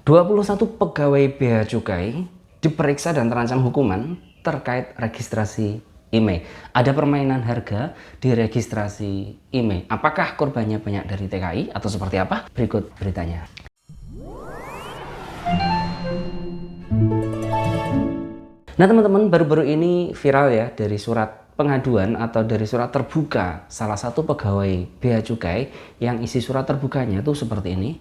21 pegawai Bea Cukai diperiksa dan terancam hukuman terkait registrasi IMEI. Ada permainan harga di registrasi IMEI. Apakah korbannya banyak dari TKI atau seperti apa? Berikut beritanya. Nah teman-teman, baru-baru ini viral ya dari surat pengaduan atau dari surat terbuka salah satu pegawai Bea Cukai yang isi surat terbukanya tuh seperti ini.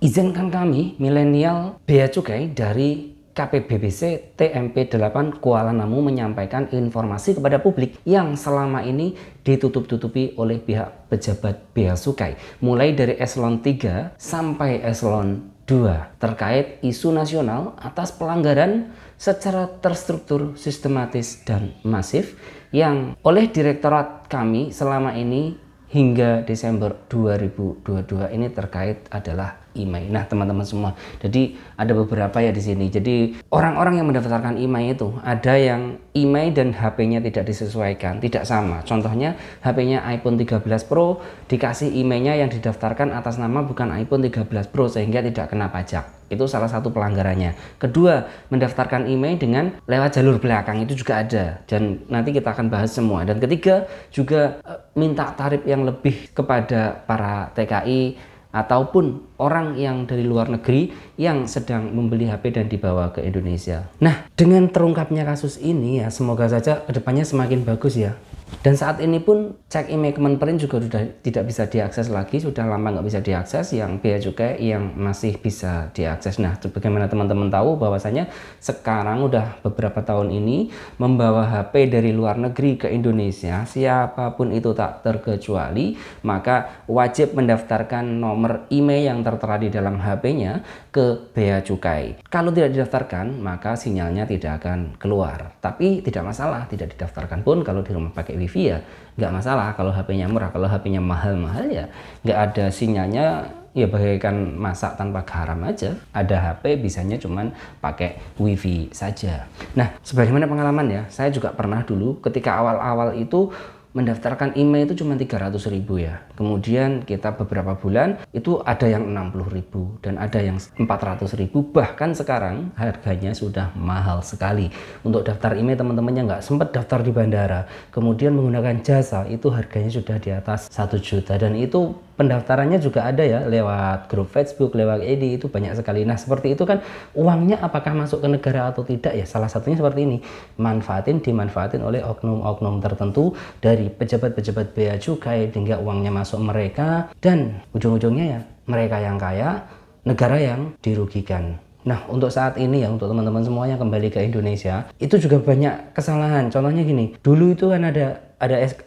Izinkan kami milenial Bea Cukai dari KPBBC TMP 8 Kuala Namu menyampaikan informasi kepada publik yang selama ini ditutup-tutupi oleh pihak pejabat Bea Cukai mulai dari eselon 3 sampai eselon 2 terkait isu nasional atas pelanggaran secara terstruktur, sistematis, dan masif yang oleh direktorat kami selama ini hingga Desember 2022 ini terkait adalah IMEI. Nah teman-teman semua, jadi ada beberapa ya di sini. Jadi orang-orang yang mendaftarkan IMEI itu ada yang IMEI dan HP-nya tidak disesuaikan, tidak sama. Contohnya HP-nya iPhone 13 Pro dikasih IMEI-nya yang didaftarkan atas nama bukan iPhone 13 Pro sehingga tidak kena pajak. Itu salah satu pelanggarannya. Kedua, mendaftarkan IMEI dengan lewat jalur belakang itu juga ada dan nanti kita akan bahas semua. Dan ketiga, juga minta tarif yang lebih kepada para TKI ataupun orang yang dari luar negeri yang sedang membeli HP dan dibawa ke Indonesia. Nah, dengan terungkapnya kasus ini ya, semoga saja kedepannya semakin bagus ya. Dan saat ini pun cek IMEI Kemenperin juga sudah tidak bisa diakses lagi, sudah lama nggak bisa diakses. Yang Bea Cukai yang masih bisa diakses. Nah, bagaimana teman-teman tahu bahwasanya sekarang udah beberapa tahun ini membawa HP dari luar negeri ke Indonesia, siapapun itu tak terkecuali, maka wajib mendaftarkan nomor IMEI yang tertera di dalam HP-nya ke Bea Cukai. Kalau tidak didaftarkan, maka sinyalnya tidak akan keluar. Tapi tidak masalah, tidak didaftarkan pun kalau di rumah pakai wifi ya nggak masalah. Kalau HP-nya murah, kalau HP-nya mahal-mahal ya nggak ada sinyalnya, ya bagaikan masak tanpa garam aja. Ada HP bisanya cuman pakai wifi saja. Nah, sebagaimana pengalaman ya, saya juga pernah dulu ketika awal-awal itu mendaftarkan IMEI itu cuma 300.000 ya. Kemudian kita beberapa bulan itu ada yang 60.000 dan ada yang 400.000. Bahkan sekarang harganya sudah mahal sekali. Untuk daftar IMEI teman-teman yang nggak sempat daftar di bandara, kemudian menggunakan jasa, itu harganya sudah di atas 1 juta. Dan itu pendaftarannya juga ada ya lewat grup Facebook, lewat ID, itu banyak sekali. Nah seperti itu kan uangnya apakah masuk ke negara atau tidak ya, salah satunya seperti ini, dimanfaatin oleh oknum-oknum tertentu dari pejabat-pejabat Bea Cukai hingga uangnya masuk mereka dan ujung-ujungnya ya mereka yang kaya, negara yang dirugikan. Nah untuk saat ini ya, untuk teman-teman semuanya kembali ke Indonesia itu juga banyak kesalahan. Contohnya gini, dulu itu kan ada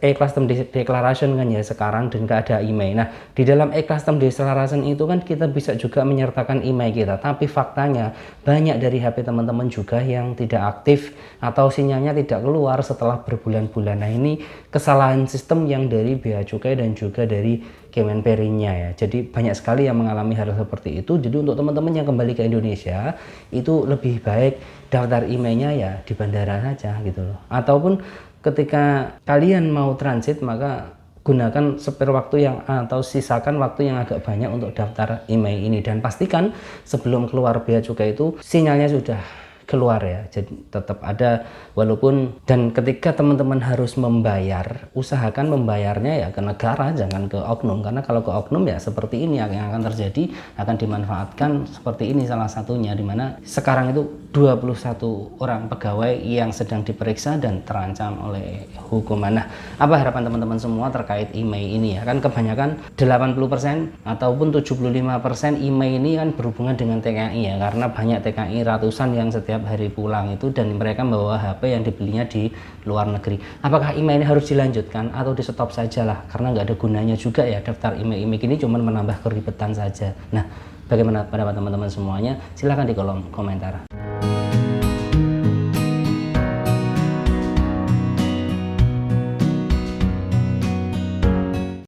e-custom declaration kan ya sekarang, dan gak ada IMEI. Nah di dalam e-custom declaration itu kan kita bisa juga menyertakan IMEI kita, tapi faktanya banyak dari HP teman-teman juga yang tidak aktif atau sinyalnya tidak keluar setelah berbulan-bulan. Nah ini kesalahan sistem yang dari Bea Cukai dan juga dari Kemenperinnya ya. Jadi banyak sekali yang mengalami hal seperti itu. Jadi untuk teman-teman yang kembali ke Indonesia itu lebih baik daftar IMEI-nya ya di bandara saja gitu loh. Ataupun ketika kalian mau transit, maka gunakan spare waktu yang atau sisakan waktu yang agak banyak untuk daftar IMEI ini, dan pastikan sebelum keluar Bea Cukai itu sinyalnya sudah keluar ya. Jadi tetap ada walaupun, dan ketika teman-teman harus membayar, usahakan membayarnya ya ke negara, jangan ke oknum, karena kalau ke oknum ya seperti ini yang akan terjadi, akan dimanfaatkan seperti ini salah satunya, dimana sekarang itu 21 orang pegawai yang sedang diperiksa dan terancam oleh hukuman. Nah, apa harapan teman-teman semua terkait IMEI ini ya? Kan kebanyakan 80% ataupun 75% IMEI ini kan berhubungan dengan TKI ya, karena banyak TKI ratusan yang setiap hari pulang itu dan mereka membawa HP yang dibelinya di luar negeri. Apakah IMEI ini harus dilanjutkan atau di stop saja lah, karena nggak ada gunanya juga ya daftar IMEI ini, cuma menambah keribetan saja. Nah, bagaimana pendapat teman-teman semuanya? Silahkan di kolom komentar.